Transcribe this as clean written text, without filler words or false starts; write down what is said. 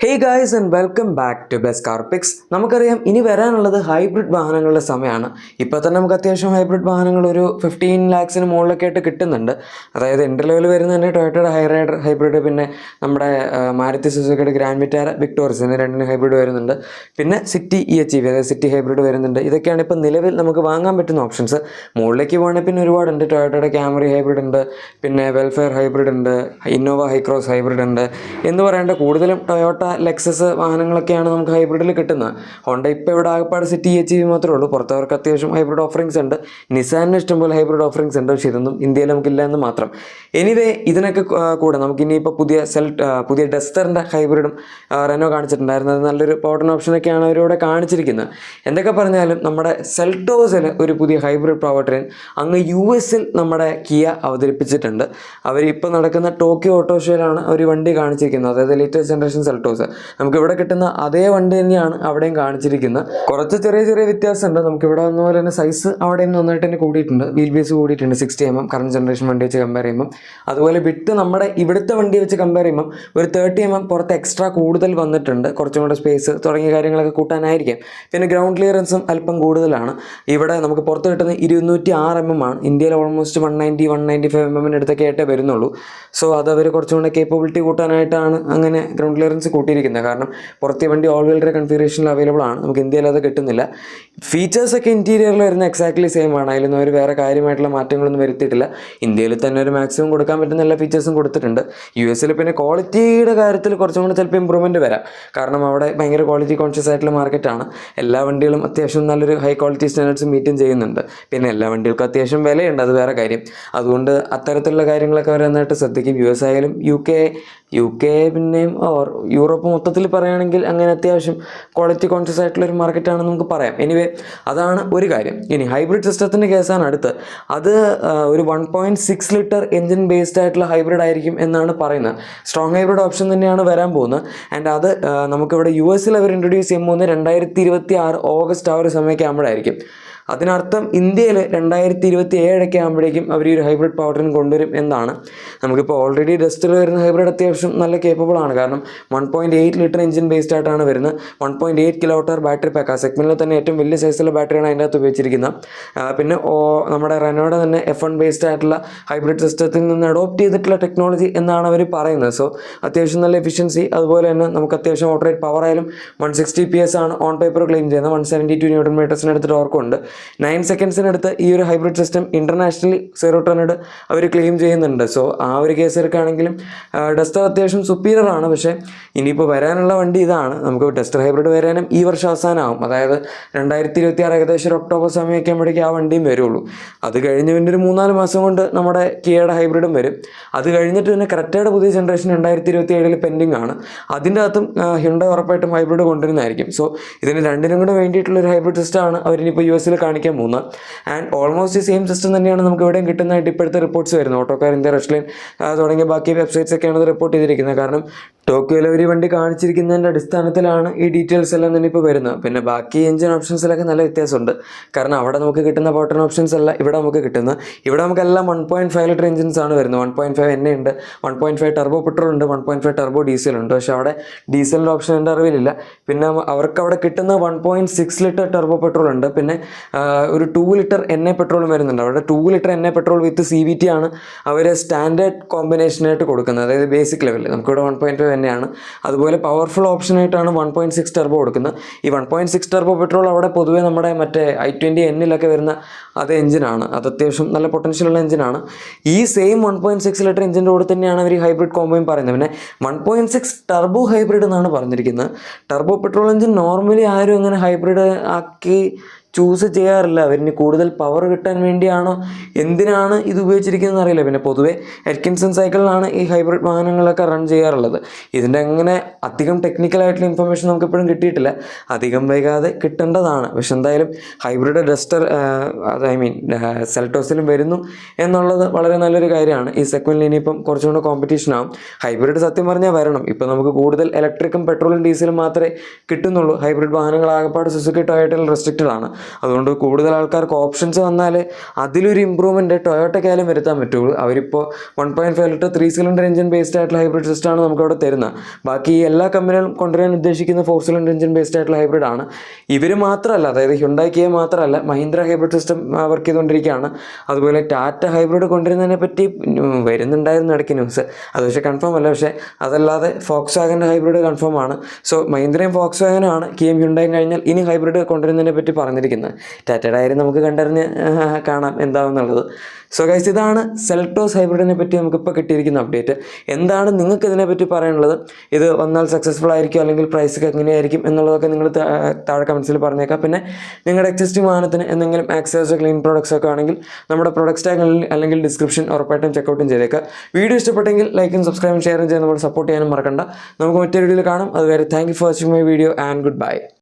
Hey guys and welcome back to Best Car Picks. നമുക്കറിയാം ഇനി വരാനുള്ളത് ഹൈബ്രിഡ് വാഹനങ്ങളുടെ സമയമാണ്. ഇപ്പോൾ തന്നെ നമുക്ക് അത്യാവശ്യം ഹൈബ്രിഡ് വാഹനങ്ങൾ ഒരു 15 lakhsന് മുകളിലൊക്കെ ആയിട്ട് കിട്ടുന്നുണ്ട്. അതായത് എൻട്രി ലെവൽ വരുന്ന തന്നെ ടൊയോട്ടയുടെ ഹൈറൈഡർ ഹൈബ്രിഡ്, പിന്നെ നമ്മുടെ മാരുതി സുസുക്കിയുടെ ഗ്രാൻഡ് വിറ്റാര വിക്ടോറിയസ് എന്നീ രണ്ടിന് ഹൈബ്രിഡ് വരുന്നുണ്ട്. പിന്നെ സിറ്റി EHEV അതായത് സിറ്റി ഹൈബ്രിഡ് വരുന്നുണ്ട്. ഇതൊക്കെയാണ് ഇപ്പോൾ നിലവിൽ നമുക്ക് വാങ്ങാൻ പറ്റുന്ന ഓപ്ഷൻസ്. മുകളിലേക്ക് പോകണമെങ്കിൽ പിന്നെ ഒരുപാടുണ്ട്. ടൊയോട്ടയുടെ ക്യാമറി ഹൈബ്രിഡ് ഉണ്ട്, പിന്നെ വെൽഫെയർ ഹൈബ്രിഡ് ഉണ്ട്, ഇന്നോവ ഹൈക്രോസ് ഹൈബ്രിഡ് ഉണ്ട് എന്ന് പറയേണ്ട കൂടുതലും ടൊയോട്ട ലെക്സസ് വാഹനങ്ങളൊക്കെയാണ് നമുക്ക് ഹൈബ്രിഡിൽ കിട്ടുന്നത്. ഹോണ്ട ഇപ്പോൾ ഇവിടെ ആകപ്പാട് സിറ്റി EHEV മാത്രമേ ഉള്ളൂ. പുറത്തവർക്ക് അത്യാവശ്യം ഹൈബ്രിഡ് ഓഫറിങ്സ് ഉണ്ട്. നിസാനിന് ഇഷ്ടംപോലെ ഹൈബ്രിഡ് ഓഫറിങ്സ് ഉണ്ട്, പക്ഷേ ഇതൊന്നും ഇന്ത്യയിൽ നമുക്കില്ല എന്ന് മാത്രം. എനിവേ ഇതിനൊക്കെ കൂടെ നമുക്ക് ഇനിയിപ്പോൾ പുതിയ ഡസ്റ്ററിൻ്റെ ഹൈബ്രിഡും റെനോ കാണിച്ചിട്ടുണ്ടായിരുന്നത്. നല്ലൊരു പവർ ഓപ്ഷനൊക്കെയാണ് അവരിവിടെ കാണിച്ചിരിക്കുന്നത്. എന്തൊക്കെ പറഞ്ഞാലും നമ്മുടെ സെൽട്ടോസിൽ ഒരു പുതിയ ഹൈബ്രിഡ് പവർ ട്രെയിൻ അങ്ങ് US നമ്മുടെ കിയ അവതരിപ്പിച്ചിട്ടുണ്ട്. അവരിപ്പോൾ നടക്കുന്ന ടോക്കിയോ ഓട്ടോ ഷോയിലാണ് അവർ വണ്ടി കാണിച്ചിരിക്കുന്നത്, അതായത് ലേറ്റസ്റ്റ് ജനറേഷൻ സെൽട്ടോസ്. നമുക്ക് ഇവിടെ കിട്ടുന്ന അതേ വണ്ടി തന്നെയാണ് അവിടെയും കാണിച്ചിരിക്കുന്നത്. കുറച്ച് ചെറിയ വ്യത്യാസമുണ്ട്. നമുക്ക് ഇവിടെ വന്ന പോലെ തന്നെ സൈസ് അവിടെയും നന്നായിട്ട് തന്നെ കൂടിയിട്ടുണ്ട്. വീൽ ബേസ് കൂടിയിട്ടുണ്ട് 60mm കറണ്ട് ജനറേഷൻ വണ്ടി വെച്ച് കമ്പയർ ചെയ്യുമ്പോൾ. അതുപോലെ വിട്ട് നമ്മുടെ ഇവിടുത്തെ വണ്ടി വെച്ച് കമ്പയർ ചെയ്യുമ്പോൾ ഒരു 30mm പുറത്ത് എക്സ്ട്രാ കൂടുതൽ വന്നിട്ടുണ്ട്. കുറച്ചും കൂടെ സ്പേസ് തുടങ്ങിയ കാര്യങ്ങളൊക്കെ കൂട്ടാനായിരിക്കും. പിന്നെ ഗ്രൗണ്ട് ക്ലിയറൻസും അല്പം കൂടുതലാണ്. ഇവിടെ നമുക്ക് പുറത്ത് കിട്ടുന്ന 206mm ആണ്. ഇന്ത്യയിൽ ഓൾമോസ്റ്റ് 195mm അടുത്തൊക്കെ ആയിട്ടേ വരുന്നുള്ളൂ. സോ അത് അവർ കുറച്ചും കൂടെ കേപ്പബിലിറ്റി കൂട്ടാനായിട്ടാണ് അങ്ങനെ ഗ്രൗണ്ട് ക്ലിയറൻസ് കൂട്ടിയിരിക്കുന്നത്. കാരണം പുറത്തെ വണ്ടി ഓൾ വീൽ ഡ്രൈവ് കൺഫിഗറേഷനിൽ അവൈലബിൾ ആണ്, നമുക്ക് ഇന്ത്യയിൽ അത് കിട്ടുന്നില്ല. ഫീച്ചേഴ്സൊക്കെ ഇൻറ്റീരിയറിൽ വരുന്ന എക്സാക്ട്ലി സെയിം ആണ്. അതിലൊന്നും അവർ വേറെ കാര്യമായിട്ടുള്ള മാറ്റങ്ങളൊന്നും വരുത്തിയിട്ടില്ല. ഇന്ത്യയിൽ തന്നെ ഒരു മാക്സിമം കൊടുക്കാൻ പറ്റുന്ന എല്ലാ ഫീച്ചേഴ്സും കൊടുത്തിട്ടുണ്ട്. US പിന്നെ ക്വാളിറ്റിയുടെ കാര്യത്തിൽ കുറച്ചും കൂടെ ചിലപ്പോൾ ഇമ്പ്രൂവ്മെൻറ്റ് വരാം. കാരണം അവിടെ ഭയങ്കര ക്വാളിറ്റി കോൺഷ്യസ് ആയിട്ടുള്ള മാർക്കറ്റാണ്. എല്ലാ വണ്ടികളും അത്യാവശ്യം നല്ലൊരു ഹൈ ക്വാളിറ്റി സ്റ്റാൻഡേർഡ്സ് മീറ്റും ചെയ്യുന്നുണ്ട്. പിന്നെ എല്ലാ വണ്ടികൾക്കും അത്യാവശ്യം വിലയുണ്ട്, അത് വേറെ കാര്യം. അതുകൊണ്ട് അത്തരത്തിലുള്ള കാര്യങ്ങളൊക്കെ അവർ നന്നായിട്ട് ശ്രദ്ധിക്കും. US ആയാലും UK പിന്നെയും യൂറോപ്പ് മൊത്തത്തിൽ പറയുകയാണെങ്കിൽ അങ്ങനെ അത്യാവശ്യം ക്വാളിറ്റി കോൺഷ്യസ് ആയിട്ടുള്ളൊരു മാർക്കറ്റാണെന്ന് നമുക്ക് പറയാം. എനിവേ അതാണ് ഒരു കാര്യം. ഇനി ഹൈബ്രിഡ് സിസ്റ്റത്തിൻ്റെ കേസാണ് അടുത്ത്. അത് ഒരു 1.6 ലിറ്റർ എഞ്ചിൻ ബേസ്ഡ് ആയിട്ടുള്ള ഹൈബ്രിഡ് ആയിരിക്കും എന്നാണ് പറയുന്നത്. സ്ട്രോങ് ഹൈബ്രിഡ് ഓപ്ഷൻ തന്നെയാണ് വരാൻ പോകുന്നത്. ആൻഡ് അത് നമുക്കിവിടെ US അവർ ഇൻട്രൊഡ്യൂസ് ചെയ്യുമ്പോൾ 2026 ഓഗസ്റ്റ് ആ ഒരു സമയമൊക്കെ ആകുമ്പോഴായിരിക്കും. അതിനർത്ഥം ഇന്ത്യയിൽ 2027 ആകുമ്പോഴേക്കും അവർ ഈ ഒരു ഹൈബ്രിഡ് പവർ ട്രെയിൻ കൊണ്ടുവരും എന്നാണ്. നമുക്കിപ്പോൾ ഓൾറെഡി ഡസ്റ്റർ വരുന്ന ഹൈബ്രിഡ് അത്യാവശ്യം നല്ല കേപ്പബിൾ ആണ്. കാരണം 1.8 ലിറ്റർ എഞ്ചിൻ ബേസ്ഡ് ആയിട്ടാണ് വരുന്നത്. 1.8 kWh ബാറ്ററി പാക്ക്, ആ സെഗ്മെൻറ്റിൽ തന്നെ ഏറ്റവും വലിയ സൈസുള്ള ബാറ്ററിയാണ് അതിൻ്റെ അകത്ത് ഉപയോഗിച്ചിരിക്കുന്നത്. പിന്നെ നമ്മുടെ റെനോയുടെ തന്നെ F1 ബേസ്ഡ് ആയിട്ടുള്ള ഹൈബ്രിഡ് സിസ്റ്റത്തിൽ നിന്ന് അഡോപ്റ്റ് ചെയ്തിട്ടുള്ള ടെക്നോളജി എന്നാണ് അവർ പറയുന്നത്. സോ അത്യാവശ്യം നല്ല എഫിഷ്യൻസി, അതുപോലെ തന്നെ നമുക്ക് അത്യാവശ്യം ഓട്ടോറേറ്റ് പവർ ആയാലും 160 PS ആണ് ഓൺ പേപ്പർ ക്ലെയിം ചെയ്യുന്നത്. 172 Nm അടുത്ത് ടോർക്കുണ്ട്. 9 സെക്കൻഡ്സിനടുത്ത് ഈ ഒരു ഹൈബ്രിഡ് സിസ്റ്റം ഇന്റർനാഷണലി 0 to 100 അവർ ക്ലെയിം ചെയ്യുന്നുണ്ട്. സോ ആ ഒരു കേസ് എടുക്കുകയാണെങ്കിലും ഡസ്റ്റർ അത്യാവശ്യം സുപ്പീരിയർ ആണ്. പക്ഷേ ഇനിയിപ്പോൾ വരാനുള്ള വണ്ടി ഇതാണ്. നമുക്ക് ഡസ്റ്റർ ഹൈബ്രിഡ് വരാനും ഈ വർഷം അവസാനമാകും. അതായത് 2026 ഏകദേശം ഒരു ഒക്ടോബർ സമയമൊക്കെ ആകുമ്പോഴേക്കും ആ വണ്ടിയും വരുള്ളൂ. അത് കഴിഞ്ഞ് പിന്നെ ഒരു 3-4 മാസം കൊണ്ട് നമ്മുടെ കിയയുടെ ഹൈബ്രിഡും വരും. അത് കഴിഞ്ഞിട്ട് പിന്നെ ക്രെറ്റയുടെ പുതിയ ജനറേഷൻ 2027 പെൻഡിങ് ആണ്. അതിൻ്റെ അകത്തും ഹ്യുണ്ടായി ഉറപ്പായിട്ടും ഹൈബ്രിഡ് കൊണ്ടുവരുന്നതായിരിക്കും. സോ ഇതിന് രണ്ടിനും കൂടെ വേണ്ടിയിട്ടുള്ളൊരു ഹൈബ്രിഡ് സിസ്റ്റമാണ് അവരിനിപ്പോൾ US കാണിക്കാൻ പോകുന്നത്. ആൻഡ് ഓൾമോസ്റ്റ് സെയിം സിസ്റ്റം തന്നെയാണ് നമുക്ക് ഇവിടെയും കിട്ടുന്നതായിട്ട് ഇപ്പോഴത്തെ റിപ്പോർട്ട്സ് വരുന്നത്. ഓട്ടോക്കാർ ഇന്ത്യ, റഷ്ലൈൻ തുടങ്ങിയ ബാക്കി വെബ്സൈറ്റ്സ് ഒക്കെയാണ് അത് റിപ്പോർട്ട് ചെയ്തിരിക്കുന്നത്. കാരണം ടോക്കിയോയിൽ ഒരു വണ്ടി കാണിച്ചിരിക്കുന്നതിൻ്റെ അടിസ്ഥാനത്തിലാണ് ഈ ഡീറ്റെയിൽസ് എല്ലാം തന്നെ ഇപ്പോൾ വരുന്നത്. പിന്നെ ബാക്കി എഞ്ചിൻ ഓപ്ഷൻസിലൊക്കെ നല്ല വ്യത്യാസമുണ്ട്. കാരണം അവിടെ നമുക്ക് കിട്ടുന്ന പവർ ഓപ്ഷൻസ് അല്ല ഇവിടെ നമുക്ക് കിട്ടുന്നത്. ഇവിടെ നമുക്കെല്ലാം 1.5 ലിറ്റർ എഞ്ചിൻസ് ആണ് വരുന്നത്. 1.5 NA ഉണ്ട്, 1.5 ടർബോ പെട്രോൾ ഉണ്ട്, 1.5 ടർബോ ഡീസൽ ഉണ്ട്. പക്ഷേ അവിടെ ഡീസലിൻ്റെ ഓപ്ഷൻ എൻ്റെ അറിവിലില്ല. പിന്നെ അവർക്ക് അവിടെ കിട്ടുന്ന 1.6 ലിറ്റർ ടർബോ പെട്രോൾ ഉണ്ട്. പിന്നെ ഒരു 2 ലിറ്റർ NA പെട്രോളും വരുന്നുണ്ട്. അവിടെ 2 ലിറ്റർ NA പെട്രോൾ വിത്ത് CVT ആണ് അവർ സ്റ്റാൻഡേർഡ് കോമ്പിനേഷനായിട്ട് കൊടുക്കുന്നത്, അതായത് ബേസിക് ലെവലിൽ. നമുക്കിവിടെ 1.5 തന്നെയാണ്. അതുപോലെ പവർഫുൾ ഓപ്ഷനായിട്ടാണ് 1.6 ടർബോ കൊടുക്കുന്നത്. ഈ 1.6 ടർബോ പെട്രോൾ അവിടെ പൊതുവേ നമ്മുടെ മറ്റേ i20N വരുന്ന അതേ എഞ്ചിനാണ്. അത് അത്യാവശ്യം നല്ല പൊട്ടൻഷ്യലുള്ള എഞ്ചിനാണ്. ഈ സെയിം 1.6 ലിറ്റർ എഞ്ചിൻ്റെ കൂടെ തന്നെയാണ് അവർ ഈ ഹൈബ്രിഡ് കോമ്പോയും പറയുന്നത്. പിന്നെ 1.6 ടർബോ ഹൈബ്രിഡ് എന്നാണ് പറഞ്ഞിരിക്കുന്നത്. ടർബോ പെട്രോൾ എഞ്ചിൻ നോർമലി ആരും അങ്ങനെ ഹൈബ്രിഡ് ആക്കി ചൂസ് ചെയ്യാറില്ല. അവരിന് കൂടുതൽ പവർ കിട്ടാൻ വേണ്ടിയാണോ എന്തിനാണ് ഇത് ഉപയോഗിച്ചിരിക്കുന്നത് അറിയില്ല. പിന്നെ പൊതുവെ എറ്റ്കിൻസൺ സൈക്കിളിലാണ് ഈ ഹൈബ്രിഡ് വാഹനങ്ങളൊക്കെ റൺ ചെയ്യാറുള്ളത്. ഇതിൻ്റെ അങ്ങനെ അധികം ടെക്നിക്കലായിട്ടുള്ള ഇൻഫർമേഷൻ നമുക്കിപ്പോഴും കിട്ടിയിട്ടില്ല. അധികം വൈകാതെ കിട്ടേണ്ടതാണ്. പക്ഷെ എന്തായാലും ഹൈബ്രിഡ് ഡസ്റ്റർ സെൽട്ടോസിലും വരുന്നു എന്നുള്ളത് വളരെ നല്ലൊരു കാര്യമാണ്. ഈ സെഗ്മെൻറ്റിൽ ഇനിയിപ്പം കുറച്ചും കൂടെ കോമ്പറ്റീഷൻ ആവും. ഹൈബ്രിഡ് സത്യം പറഞ്ഞാൽ വരണം. ഇപ്പോൾ നമുക്ക് കൂടുതൽ ഇലക്ട്രിക്കും പെട്രോളും ഡീസലും മാത്രമേ കിട്ടുന്നുള്ളൂ. ഹൈബ്രിഡ് വാഹനങ്ങൾ ആകപ്പാട് സുസുക്കി ടൊയോട്ടയിൽ റെസ്ട്രിക്റ്റഡ് ആണ്. അതുകൊണ്ട് കൂടുതൽ ആൾക്കാർക്ക് ഓപ്ഷൻസ് വന്നാൽ അതിലൊരു ഇമ്പ്രൂവ്മെൻറ്റ് ടൊയോട്ടയ്ക്കായാലും വരുത്താൻ പറ്റുള്ളൂ. അവരിപ്പോൾ 1.5 ലിറ്റർ 3 സിലിണ്ടർ എഞ്ചിൻ ബേസ്ഡ് ആയിട്ടുള്ള ഹൈബ്രിഡ് സിസ്റ്റമാണ് നമുക്കവിടെ തരുന്നത്. ബാക്കി എല്ലാ കമ്പനികളും കൊണ്ടുവരാൻ ഉദ്ദേശിക്കുന്ന 4 സിലിണ്ടർ എഞ്ചിൻ ബേസ്ഡ് ആയിട്ടുള്ള ഹൈബ്രിഡ് ആണ്. ഇവർ മാത്രമല്ല, അതായത് ഹ്യുണ്ടായി കിയ മാത്രമല്ല, മഹീന്ദ്ര ഹൈബ്രിഡ് സിസ്റ്റം വർക്ക് ചെയ്തുകൊണ്ടിരിക്കുകയാണ്. അതുപോലെ ടാറ്റ ഹൈബ്രിഡ് കൊണ്ടുവരുന്നതിനെ പറ്റി വരുന്നുണ്ടായിരുന്നു ഇടയ്ക്ക് ന്യൂസ്. അത് പക്ഷേ കൺഫേം അല്ല. പക്ഷേ അതല്ലാതെ ഫോക്സ് വാഗൻ്റെ ഹൈബ്രിഡ് കൺഫേം ആണ്. സോ മഹീന്ദ്രയും ഫോക്സ് വാഗനുമാണ് കിയയും ഹ്യുണ്ടായും കഴിഞ്ഞാൽ ഇനി ഹൈബ്രിഡ് കൊണ്ടുവരുന്നതിനെ പറ്റി പറഞ്ഞിരിക്കുന്നത്. ടാറ്റയുടെ കാര്യം നമുക്ക് കണ്ടറിഞ്ഞ് കാണാം എന്താണെന്നുള്ളത്. സോ ഗൈസ്, ഇതാണ് സെൽട്ടോസ് ഹൈബ്രിഡിനെ പറ്റി നമുക്കിപ്പോൾ കിട്ടിയിരിക്കുന്ന അപ്ഡേറ്റ്. എന്താണ് നിങ്ങൾക്ക് ഇതിനെപ്പറ്റി പറയാനുള്ളത്? ഇത് വന്നാൽ സക്സസ്ഫുൾ ആയിരിക്കും അല്ലെങ്കിൽ പ്രൈസൊക്കെ എങ്ങനെയായിരിക്കും എന്നുള്ളതൊക്കെ നിങ്ങൾ താഴെ കമൻസിൽ പറഞ്ഞേക്കാം. പിന്നെ നിങ്ങളുടെ എക്സിസ്റ്റിംഗ് വാഹനത്തിന് എന്തെങ്കിലും ആക്സസറീസ് ക്ലീൻ പ്രോഡക്ട്സ് ഒക്കെ ആണെങ്കിൽ നമ്മുടെ പ്രൊഡക്റ്റ് ടാഗിൽ അല്ലെങ്കിൽ ഡിസ്ക്രിപ്ഷൻ ഉറപ്പായിട്ടും ചെക്കൗട്ടും ചെയ്തേക്കാം. വീഡിയോ ഇഷ്ടപ്പെട്ടെങ്കിൽ ലൈക്കും സബ്സ്ക്രൈബും ഷെയറും ചെയ്ത് നമ്മൾ സപ്പോർട്ട് ചെയ്യാനും മറക്കണ്ട. നമുക്ക് മറ്റൊരു വീഡിയോയിൽ കാണാം. അതുവരെ thank you for watching my video and good bye.